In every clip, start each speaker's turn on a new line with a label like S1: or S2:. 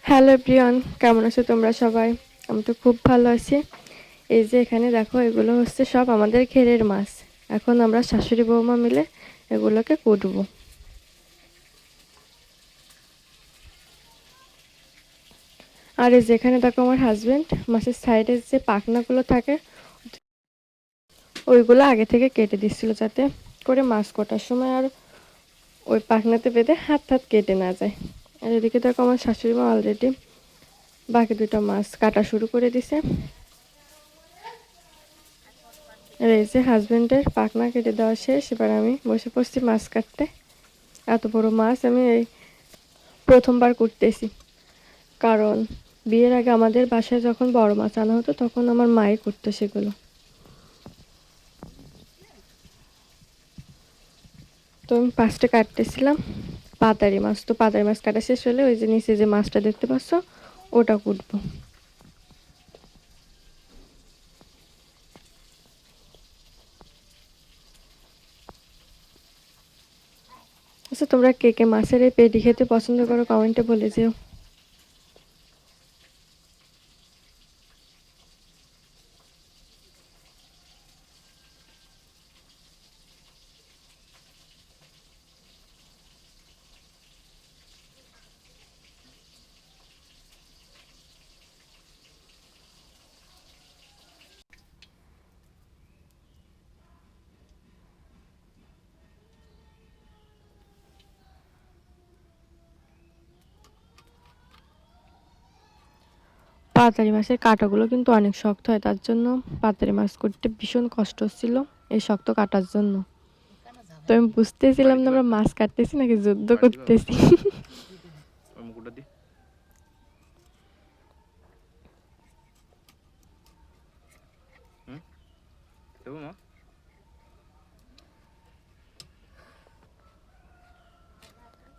S1: Hello everyone, কেমন আছো তোমরা সবাই? আমি তো খুব ভালো আছি। এই যে এখানে দেখো, এগুলো হচ্ছে সব আমাদের ঘেরের মাছ। এখন আমরা শাশুড়ি বৌমা মিলে এগুলোকে কুটবো। আর এই যেখানে দেখো, আমার হাজবেন্ড মাছের সাইডে যে পাখনাগুলো থাকে ওইগুলো আগে থেকে কেটে দিচ্ছিল, যাতে করে মাছ কাটার সময় আর ওই পাখনাতে বেঁধে হাত হাত কেটে না যায়। আর এদিকে দেখো, আমার শাশুড়ি মা অলরেডি বাকি দুটো মাছ কাটা শুরু করে দিছে। আর এই যে হাজবেন্ডের পাখনা কেটে দেওয়া শেষ, এবার আমি বসে পড়ছি মাছ কাটতে। এত বড় মাছ আমি এই প্রথমবার করতেছি, কারণ বিয়ের আগে আমাদের বাসায় যখন বড় মাছ আনা হতো তখন আমার মাই করতো সেগুলো। তো আমি পাঁচটা কাটতেছিলাম পাতারি মাছ। তো পাতারি মাছ কাটা শেষ হলে ওই যে নিচে যে মাছটা দেখতে পাচ্ছ ওটা কুটবো। আচ্ছা, তোমরা কে কে মাছের এই পেটি খেতে পছন্দ করো কমেন্টে বলে যেও। পাতারি মাছের কাঁটাগুলো কিন্তু অনেক শক্ত হয়, তার জন্য পাতারি মাছ করতে ভীষণ কষ্ট হচ্ছিল এই শক্ত কাটার জন্য। তো আমি বুঝতেছিলাম না আমরা মাছ কাটতেছি নাকি যুদ্ধ করতেছি।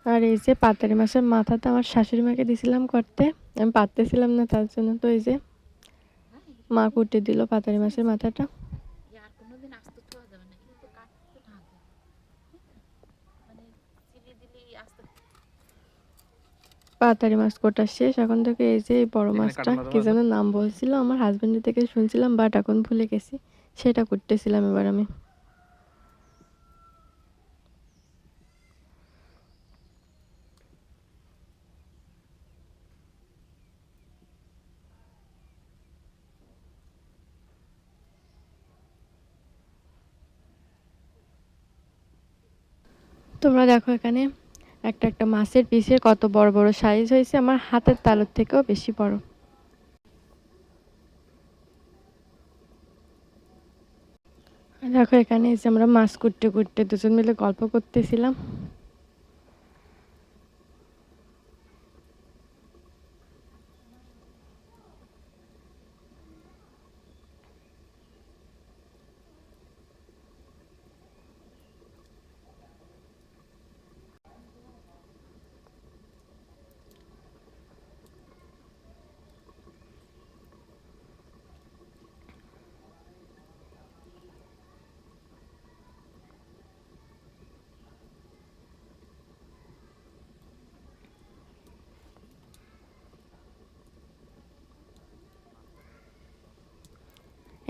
S1: আর এই যে পাতারি মাছের মাথাটা আমার শাশুড়ি মাকে দিছিলাম করতে, আমি পারতেছিলাম না তার জন্য। তো এই যে মা কুটে দিল পাতারি মাছের মাথাটা। পাতারি মাছ কোটা শেষ, এখন থেকে এই যে বড় মাছটা কি যেন নাম বলছিল আমার হাজবেন্ডের থেকে শুনছিলাম, বাট এখন ভুলে গেছি, সেটা করতেছিলাম এবার আমি। তোমরা দেখো এখানে একটা একটা মাছের পিসের কত বড় বড় সাইজ হয়েছে, আমার হাতের তালুর থেকেও বেশি বড়। দেখো এখানে এসে আমরা মাছ কুটতে কুটতে দুজন মিলে গল্প করতেছিলাম।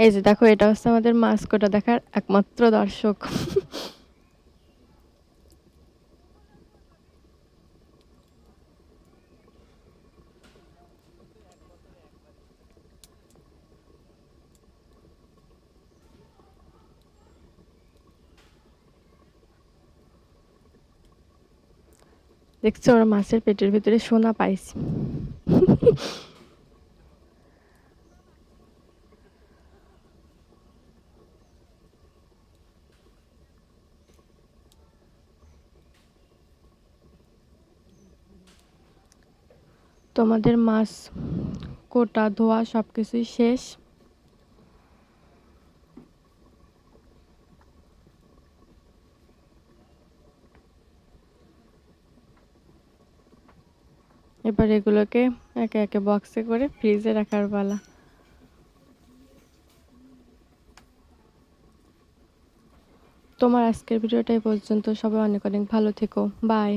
S1: এই যে দেখো, এটা হচ্ছে আমাদের মাছ কোটা দেখার একমাত্র দর্শক। দেখছো, ওরা মাছের পেটের ভিতরে সোনা পাইছি। তোমাদের মাছ কোটা ধোয়া সবকিছুই শেষ। এবার এগুলোকে একে একে বক্সে করে ফ্রিজে রাখার পালা। তোমার আজকের ভিডিওটা এই পর্যন্ত। সবাই অনেক অনেক ভালো থেকো। বাই।